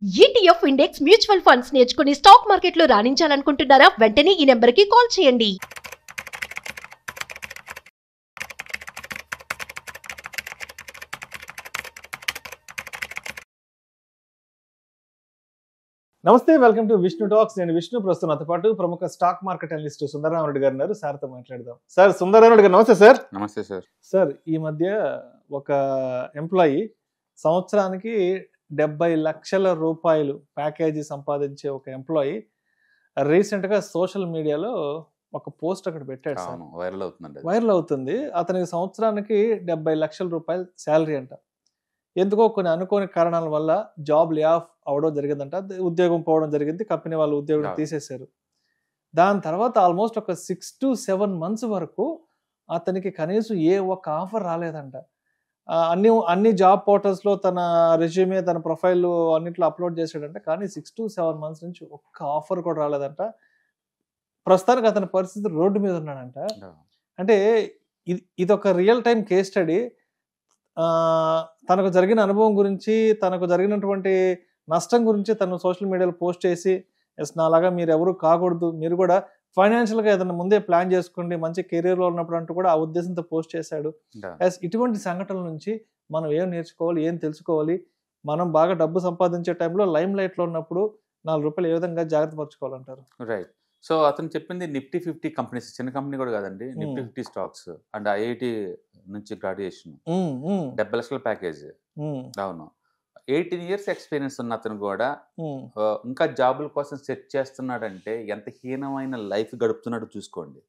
ETF index mutual funds నేర్చుకుని stock మార్కెట్లో రాణించాలనుకుంటున్నారా? వెంటనే ఈ నెంబర్కి కాల్ చేయండి. నమస్తే, వెల్కమ్ టు విష్ణు టాక్స్. నేను విష్ణు. ప్రస్తుతం నాతో పాటు ప్రముఖ స్టాక్ మార్కెట్ అనలిస్ట్ సుందరరామరెడ్డి గారు ఉన్నారు. సార్తో మాట్లాడదాం. సార్, సుందరరామరెడ్డి గారు నమస్తే సార్. నమస్తే సార్. సార్, ఈ మధ్య ఒక ఎంప్లాయీ సంవత్సరానికి 70 లక్షల రూపాయలు ప్యాకేజీ సంపాదించే ఒక ఎంప్లాయీ రీసెంట్ గా సోషల్ మీడియాలో ఒక పోస్ట్ అక్కడ పెట్టాడు సార్. వైరల్ అవుతుంది. అతనికి సంవత్సరానికి 70 లక్షల రూపాయలు శాలరీ అంట. ఎందుకో కొన్ని అనుకోని కారణాల వల్ల జాబ్ లే ఆఫ్ అవడం జరిగిందంట. ఉద్యోగం పోవడం జరిగింది. కంపెనీ వాళ్ళు ఉద్యోగం తీసేశారు. దాని తర్వాత ఆల్మోస్ట్ ఒక 6 to 7 months వరకు అతనికి కనీసం ఏ ఒక్క ఆఫర్ రాలేదంట. అన్ని జాబ్ పోర్టల్స్ లో తన రెజ్యూమే, తన ప్రొఫైల్ అన్నిట్లో అప్లోడ్ చేశాడంట. కానీ 6 to 7 months నుంచి ఒక్క ఆఫర్ కూడా రాలేదంట. ప్రస్తుతానికి అతని పరిస్థితి రోడ్డు మీద ఉన్నాడంట. అంటే ఇది ఒక రియల్ టైం కేస్ స్టడీ. తనకు జరిగిన అనుభవం గురించి, తనకు జరిగినటువంటి నష్టం గురించి తను సోషల్ మీడియాలో పోస్ట్ చేసి, ఎస్ నాలాగా మీరు ఎవరు కాకూడదు, మీరు కూడా ఫైనాన్షియల్గా ఏదైనా ముందే ప్లాన్ చేసుకోండి, మంచి కెరీర్లో ఉన్నప్పుడు అంటూ కూడా ఆ ఉద్దేశంతో పోస్ట్ చేశాడు. ఎస్, ఇటువంటి సంఘటనల నుంచి మనం ఏం నేర్చుకోవాలి, ఏం తెలుసుకోవాలి, మనం బాగా డబ్బు సంపాదించే టైంలో లైమ్ లైట్లో ఉన్నప్పుడు 4 రూపాయలు ఏ విధంగా జాగ్రత్త పరచుకోవాలంటారు? రైట్. సో అతను చెప్పింది నిఫ్టీ 50 కంపెనీస్, చిన్న కంపెనీ కూడా కాదండి. నిఫ్టీ 50 స్టాక్స్ అండ్ ఐఐటి నుంచి గ్రాడ్యుయేషన్, 70 లక్షల ప్యాకేజ్. అవును. 18 years ఎక్స్పీరియన్స్ ఉన్న అతను కూడా ఇంకా జాబుల కోసం సెర్చ్ చేస్తున్నాడంటే ఎంత హీనమైన లైఫ్ గడుపుతున్నాడో చూసుకోండి.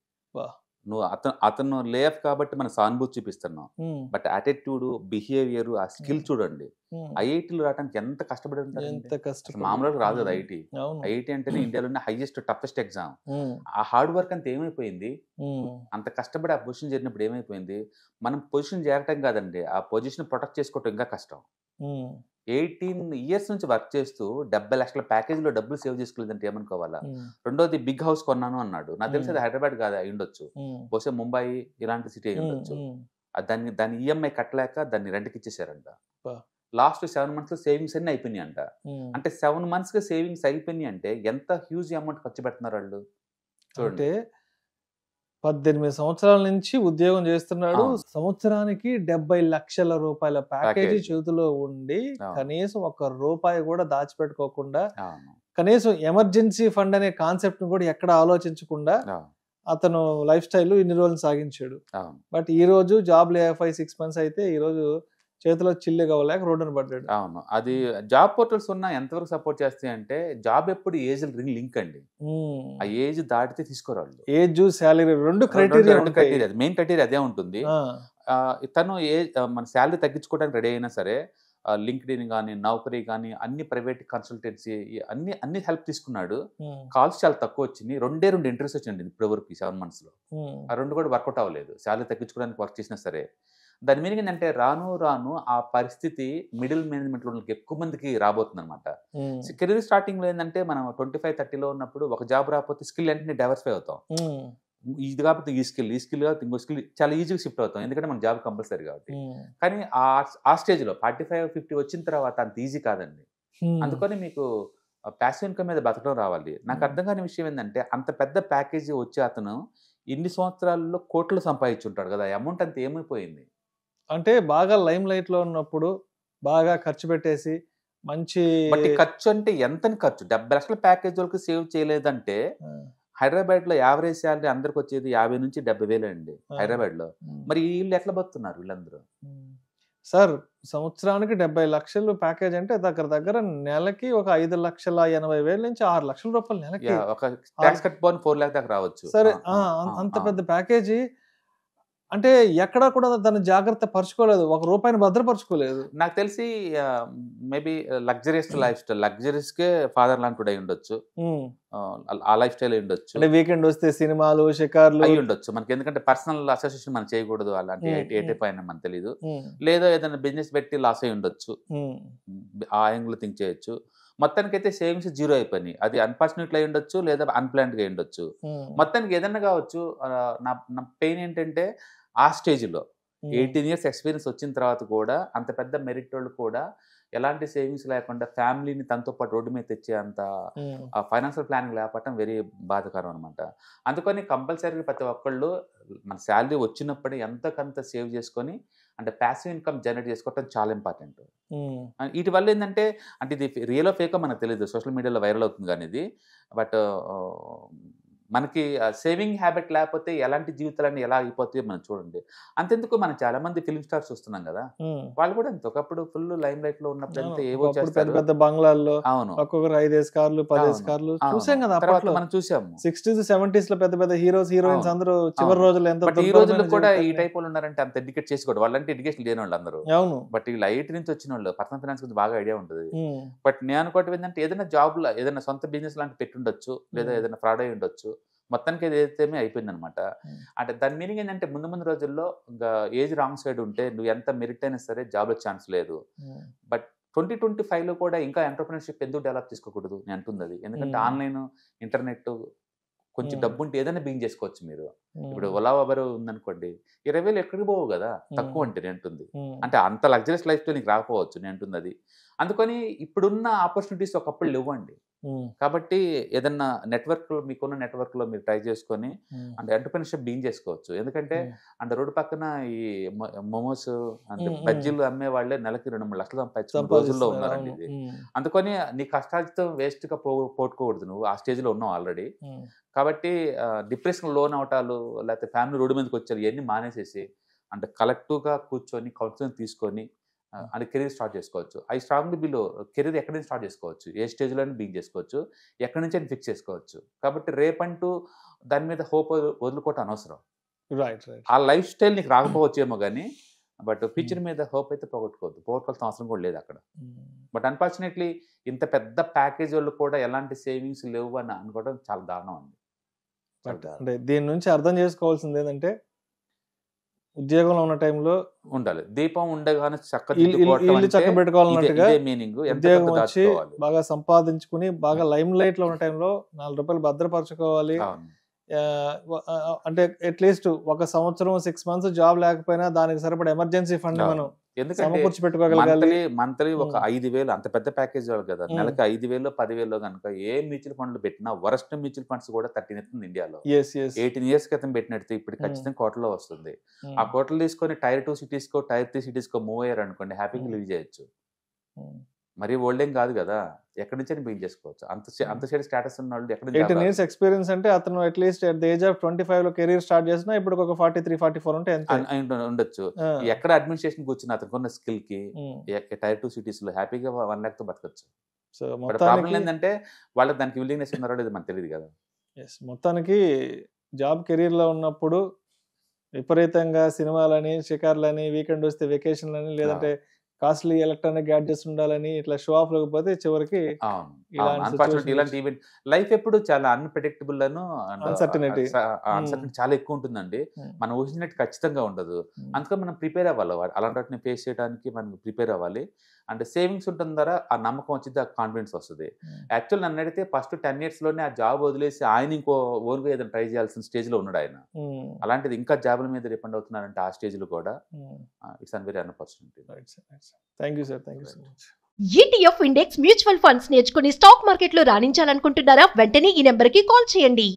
నువ్వు అతను లేఫ్ కాబట్టి మన సానుభూతి చూపిస్తున్నాం. బట్ యాటిట్యూడ్, బిహేవియర్, ఆ స్కిల్ చూడండి. ఐఐటీలో రావడానికి ఎంత కష్టపడి ఉంటారు. మామూలుగా రాదు కదా ఐఐటి. ఐఐటి అంటేనే ఇండియాలోనే హైయెస్ట్ టఫెస్ట్ ఎగ్జామ్. ఆ హార్డ్ వర్క్ అంతా ఏమైపోయింది? అంత కష్టపడి ఆ పొజిషన్ చేరినప్పుడు ఏమైపోయింది? మనం పొజిషన్ చేరటం కాదండి, ఆ పొజిషన్ ప్రొటెక్ట్ చేసుకోవటం ఇంకా కష్టం. 18 years నుంచి వర్క్ చేస్తూ 70 లక్షల ప్యాకేజ్ లో డబ్బులు సేవ్ చేసుకోలేదంటే ఏమనుకోవాలా? రెండోది బిగ్ హౌస్ కొన్నాను అన్నాడు. నాకు తెలిసి అది హైదరాబాద్ కాదు, అయి ఉండొచ్చు, బహుశా ముంబై ఇలాంటి సిటీ అయి ఉండొచ్చు. దాని ఈఎంఐ కట్టలేక దాన్ని రెంట్కి ఇచ్చేసారంట. లాస్ట్ 7 months లో సేవింగ్స్ అన్ని అయిపోయినాయి అంట. అంటే 7 months గా సేవింగ్స్ అయిపోయినాయి అంటే ఎంత హ్యూజ్ అమౌంట్ ఖర్చు పెడుతున్నారు వాళ్ళు చూడండి. 18 సంవత్సరాల నుంచి ఉద్యోగం చేస్తున్నాడు. సంవత్సరానికి 70 లక్షల రూపాయల ప్యాకేజీ చేతిలో ఉండి కనీసం 1 రూపాయి కూడా దాచిపెట్టుకోకుండా, కనీసం ఎమర్జెన్సీ ఫండ్ అనే కాన్సెప్ట్ ను కూడా ఎక్కడ ఆలోచించకుండా అతను లైఫ్ స్టైల్ ఇన్ని రోజులు సాగించాడు. బట్ ఈ రోజు జాబ్ లే ఆఫ్ 6 months అయితే ఈ రోజు చేతిలో చిల్లిగా అవ్వలేక రోడ్డున పడ్డాడు. అవును. అది జాబ్ పోర్టల్స్ ఉన్నా ఎంతవరకు సపోర్ట్ చేస్తాయి అంటే, జాబ్ ఎప్పుడు ఏజ్ లింక్ అండి. ఆ ఏజ్ దాటితే తీసుకోరాళ్ళు. ఏజ్, శాలరీ రెండు క్రైటీరియా, మెయిన్ క్రైటీరియా అదే ఉంటుంది. తను మన శాలరీ తగ్గించుకోవడానికి రెడీ అయినా సరే లింక్డ్ఇన్ కానీ, నౌకరీ కానీ, అన్ని ప్రైవేట్ కన్సల్టెన్సీ అన్ని హెల్ప్ తీసుకున్నాడు. కాల్స్ చాలా తక్కువ వచ్చింది. 2 ఇంటర్వ్యూస్ వచ్చింది ఇప్పటి వరకు 7 months లో. ఆ 2 కూడా వర్కౌట్ అవ్వలేదు. శాలరీ తగ్గించుకోవడానికి వర్క్ చేసినా సరే. దాని మీనింగ్ ఏంటంటే రాను ఆ పరిస్థితి మిడిల్ మేనేజ్మెంట్ లో ఎక్కువ మందికి రాబోతుంది అనమాట. కెరీర్ స్టార్టింగ్ లో ఏంటంటే మనం 25-30 ఉన్నప్పుడు ఒక జాబ్ రాకపోతే స్కిల్ వెంటనే డైవర్సిఫై అవుతాం. ఇది కాకపోతే ఈ స్కిల్ కాకపోతే ఇంకో స్కిల్ చాలా ఈజీగా షిఫ్ట్ అవుతాం, ఎందుకంటే మన జాబ్ కంపల్సరీ కాబట్టి. కానీ ఆ స్టేజ్ లో 45-50 వచ్చిన తర్వాత అంత ఈజీ కాదండి. అందుకని మీకు ప్యాసివ్ ఇన్కమ్ మీద బతకడం రావాలి. నాకు అర్థం కాని విషయం ఏంటంటే, అంత పెద్ద ప్యాకేజీ వచ్చి అతను ఇన్ని సంవత్సరాల్లో కోట్లు సంపాదించుంటాడు కదా, అమౌంట్ అంత ఏమైపోయింది? అంటే బాగా లైమ్ లైట్ లో ఉన్నప్పుడు బాగా ఖర్చు పెట్టేసి మంచి ఖర్చు అంటే ఎంతని ఖర్చు? 70 లక్షల ప్యాకేజ్ వాళ్ళకి సేవ్ చేయలేదంటే, హైదరాబాద్ లో యావరేజ్ శాలరీ అందరికి వచ్చేది 50 నుంచి 70,000 అండి హైదరాబాద్ లో. మరి వీళ్ళు ఎట్లా బతున్నారు వీళ్ళందరూ? సార్, సంవత్సరానికి 70 లక్షలు ప్యాకేజ్ అంటే దగ్గర నెలకి ఒక 5,80,000 నుంచి 6 లక్షల రూపాయలు నెలకి. ఒక ట్యాక్స్ కట్టుకొని 4 lakh దాకా రావచ్చు. సరే, అంత పెద్ద ప్యాకేజీ అంటే ఎక్కడా కూడా దాన్ని జాగ్రత్త పరచుకోలేదు, 1 రూపాయిని భద్రపరచుకోలేదు. నాకు తెలిసి maybe luxuries lifestyle, luxuries కే ఫాదర్ లాంటి కూడా ఉండొచ్చు. ఆ లైఫ్ స్టైల్ ఉండొచ్చు. అంటే వీకెండ్ వస్తే సినిమాలు, షికార్లు అయి ఉండొచ్చు మనకి, ఎందుకంటే పర్సనల్ అసోసియేషన్ మనం చేయకూడదు అలాంటి ఏ టైప్ అయినా మనకు తెలియదు. లేదా ఏదైనా బిజినెస్ పెట్టి లాస్ అయి ఉండొచ్చు, ఆ యాంగిల్ థింక్ చేయొచ్చు. మొత్తానికి అయితే సేవింగ్స్ 0 అయిపోయినాయి. అది అన్ఫార్చునేట్లీ అయి ఉండొచ్చు, లేదా అన్ప్లాన్డ్ గా ఉండొచ్చు. మొత్తానికి ఏదన్నా కావచ్చు. నా పెయిన్ ఏంటంటే, ఆ స్టేజ్లో 18 years ఎక్స్పీరియన్స్ వచ్చిన తర్వాత కూడా అంత పెద్ద మెరిట్ వాళ్ళు కూడా ఎలాంటి సేవింగ్స్ లేకుండా ఫ్యామిలీని తనతో పాటు రోడ్డు మీద తెచ్చే అంత ఫైనాన్షియల్ ప్లానింగ్ లేకపోవటం వెరీ బాధాకరం అనమాట. అందుకని కంపల్సరీ ప్రతి ఒక్కళ్ళు మన శాలరీ వచ్చినప్పుడు ఎంతకంత సేవ్ చేసుకొని అంటే ప్యాసివ్ ఇన్కమ్ జనరేట్ చేసుకోవటం చాలా ఇంపార్టెంట్. వీటి వల్ల ఏంటంటే అంటే ఇది రియల్ ఫేక్ మనకు తెలియదు, సోషల్ మీడియాలో వైరల్ అవుతుంది కానీ ఇది. బట్ మనకి సేవింగ్ హ్యాబిట్ లేకపోతే ఎలాంటి జీవితాలన్నీ ఎలా అయిపోతాయో మనం చూడండి. అంతెందుకు మనం చాలా మంది ఫిల్మ్ స్టార్స్ చూస్తున్నాం కదా, వాళ్ళు కూడా అంతే ఒకప్పుడు ఫుల్ లైమ్ లైట్ లో ఉన్నప్పుడు అంతే ఏవో చేస్తారు, పెద్ద బంగ్లాల్లో అవును ఒక్కొక్కరు 5 కార్లు 10 కార్లు చూసాం కదా. తర్వాత మనం చూసాము 60s 70s లో పెద్ద పెద్ద హీరోస్ హీరోయిన్స్ అందరూ చివరి రోజులు ఎంత. బట్ ఈ రోజుల్లో కూడా ఈ టైప్ వాళ్ళు ఉన్నారంటే అంత ఎడ్యుకేట్ చేసుకోవడం, వాళ్ళంటే ఎడ్యుకేషన్ లేని వాళ్ళు అందరూ. అవును. బట్ ఈ లైట్ నుంచి వచ్చిన వాళ్ళు పర్సనల్ ఫైనాన్స్ గురించి బాగా ఐడియా ఉంటుంది. బట్ నేను అనుకోవటం ఏంటంటే ఏదైనా జాబ్ లో ఏదైనా సొంత బిజినెస్ లాంటి పెట్టి ఉండొచ్చు, లేదా ఏదైనా ఫ్రాడ్ అయి ఉండొచ్చు, మొత్తానికి ఏదైతే అయిపోయింది అనమాట. అంటే దాని మీనింగ్ ఏంటంటే ముందు ముందు రోజుల్లో ఇంకా ఏజ్ రాంగ్ సైడ్ ఉంటే నువ్వు ఎంత మెరిట్ అయినా సరే జాబ్లో ఛాన్స్ లేదు. బట్ 2025లో కూడా ఇంకా ఎంటర్‌ప్రెన్యూర్‌షిప్ ఎందుకు డెవలప్ చేసుకోకూడదు నేను అంటుంది అది. ఎందుకంటే ఆన్లైన్ ఇంటర్నెట్ కొంచెం డబ్బు ఉంటే ఏదైనా బిజినెస్ చేసుకోవచ్చు మీరు. ఇప్పుడు ఓలా ఉబర్ ఉందనుకోండి, 20,000 ఎక్కడికి పోవు కదా, తక్కువ అంటే నేను అంటుంది. అంటే అంత లగ్జరీస్ లైఫ్ స్టైల్ నీకు రాకపోవచ్చు నేను అంటుంది అది. అందుకని ఇప్పుడున్న ఆపర్చునిటీస్ ఒకప్పుడు లేవండి. కాబట్టి ఏదన్నా నెట్వర్క్ మీకున్న నెట్వర్క్ లో మీరు ట్రై చేసుకొని అంటే ఎంటర్‌ప్రెన్యూర్‌షిప్ బిగిన్ చేసుకోవచ్చు. ఎందుకంటే అంటే రోడ్డు పక్కన ఈ మోమోస్ అంటే బజ్జీలు అమ్మే వాళ్ళే నెలకి 2-3 లక్షలు సంపాదించుకునే రోజుల్లో ఉన్నారండి ఇది. అందుకని నీ కష్టార్జితం వేస్ట్ గా పోగొట్టుకోకూడదు, నువ్వు ఆ స్టేజ్ లో ఉన్నావు ఆల్రెడీ. కాబట్టి డిప్రెషన్ లోన్ అవటాలు లేకపోతే ఫ్యామిలీ రోడ్డు మీదకి వచ్చారు ఇవన్నీ మానేసేసి అంటే కలెక్టివ్ గా కూర్చొని కౌన్సిలింగ్ తీసుకొని అంటే కెరీర్ స్టార్ట్ చేసుకోవచ్చు. ఐ స్ట్రాంగ్లీ బిలో కెరీర్ ఎక్కడి నుంచి స్టార్ట్ చేసుకోవచ్చు, ఏ స్టేజ్లోనే బిగిన్ చేసుకోవచ్చు, ఎక్కడి నుంచి ఫిక్స్ చేసుకోవచ్చు. కాబట్టి రేపంటూ దాని మీద హోప్ వదులుకోవటం అనవసరం. ఆ లైఫ్ స్టైల్ నీకు రాకపోవచ్చేమో కానీ బట్ ఫ్యూచర్ మీద హోప్ అయితే పోగొట్టుకోవాల్సిన అవసరం కూడా లేదు అక్కడ. బట్ అన్ఫార్చునేట్లీ ఇంత పెద్ద ప్యాకేజ్ వాళ్ళు కూడా ఎలాంటి సేవింగ్స్ లేవు అని అనుకోవడం చాలా దారుణం అండి. అంటే దీని నుంచి అర్థం చేసుకోవాల్సింది ఏంటంటే ఉద్యోగంలో ఉన్న టైంలో ఉండాలి, దీపం ఉండగానే చక్క పెట్టుకోవాలన్నట్టుగా ఉద్యోగం వచ్చి బాగా సంపాదించుకుని బాగా లైమ్ లైట్ లో ఉన్న టైంలో 4 రూపాయలు భద్రపరచుకోవాలి. అంటే అట్లీస్ట్ 1 సంవత్సరం 6 months జాబ్ లేకపోయినా దానికి సరిపడా ఎమర్జెన్సీ ఫండ్ మనం మంత్లీ ఒక 5,000 అంత పెద్ద ప్యాకేజ్ కదా, నెలకి 5,000 10,000 కనుక ఏ మ్యూచువల్ ఫండ్లు పెట్టినా వరస్ట్ మ్యూచువల్ ఫండ్స్ కూడా 13 ఎత్తుంది ఇండియాలో. 18 years క్రితం పెట్టినట్టు ఇప్పుడు ఖచ్చితంగా కోటలో వస్తుంది. ఆ కోటలు తీసుకొని టైర్ 2 cities కో టైర్ 3 cities కో మూవ్ అయ్యారు అనుకోండి, హ్యాపీగా లివ్ చేయొచ్చు. మరి ఓల్డ్ ఏం కాదు కదా, ఎక్కడి నుంచి బిగిన్ చేసుకోవచ్చు. అంత సైడ్ స్టేటస్ ఉన్న వాళ్ళు ఎక్కడ 18 years ఎక్స్పీరియన్స్ అంటే అతను at least at the age of 25 లో కెరీర్ స్టార్ట్ చేసినా ఇప్పుడు ఒక 43-44 ఉంటే ఉండొచ్చు. ఎక్కడ అడ్మినిస్ట్రేషన్ కూర్చున్న అతనికి ఉన్న స్కిల్ కి టైర్ 2 cities లో హ్యాపీగా 1 lakh తో బతకచ్చు. సో ప్రాబ్లం ఏంటంటే వాళ్ళకి దానికి విల్లింగ్నెస్ ఉన్నారో లేదు మనకు తెలియదు కదా. మొత్తానికి జాబ్ కెరీర్ లో ఉన్నప్పుడు విపరీతంగా సినిమాలని, షికార్లని, వీకెండ్ వస్తే వెకేషన్లని, లేదంటే కాస్ట్లీ ఎలక్ట్రానిక్ గ్యాడ్జెట్స్ ఉండాలని ఇట్లా షో ఆఫ్ లేకపోతే చివరికి ఇలాంటి ఈవెంట్ లైఫ్ ఎప్పుడు చాలా అన్ప్రెడిక్టబుల్ అన్సర్టనిటీ చాలా ఎక్కువ ఉంటుందండి. మనం ఊహించినట్టు ఖచ్చితంగా ఉండదు. అందుకని మనం ప్రిపేర్ అవ్వాలి, అలాంటి వాటిని ఫేస్ చేయడానికి మనం ప్రిపేర్ అవ్వాలి. అంటే సేవింగ్స్ ఉంటుంది ద్వారా ఆ నమ్మకం వచ్చింది, ఆ కాన్ఫిడెన్స్ వస్తుంది. యాక్చువల్ నన్ను అడిగితే ఫస్ట్ 10 years లోనే ఆ జాబ్ వదిలేసి ఆయన ఇంకో ఓన్గా ఏదైనా ట్రై చేయాల్సిన స్టేజ్ లో ఉన్నాడు ఆయన. అలాంటిది ఇంకా జాబ్ల మీద డిపెండ్ అవుతున్నారంటే ఆ స్టేజ్ లో కూడా it's an very unfortunate. Thank you sir, thank you so much. ETF index mutual funds నేర్చుకుని స్టాక్ మార్కెట్ లో రాణించాలనుకుంటున్నారా? వెంటనే ఈ నెంబర్ కి కాల్ చేయండి.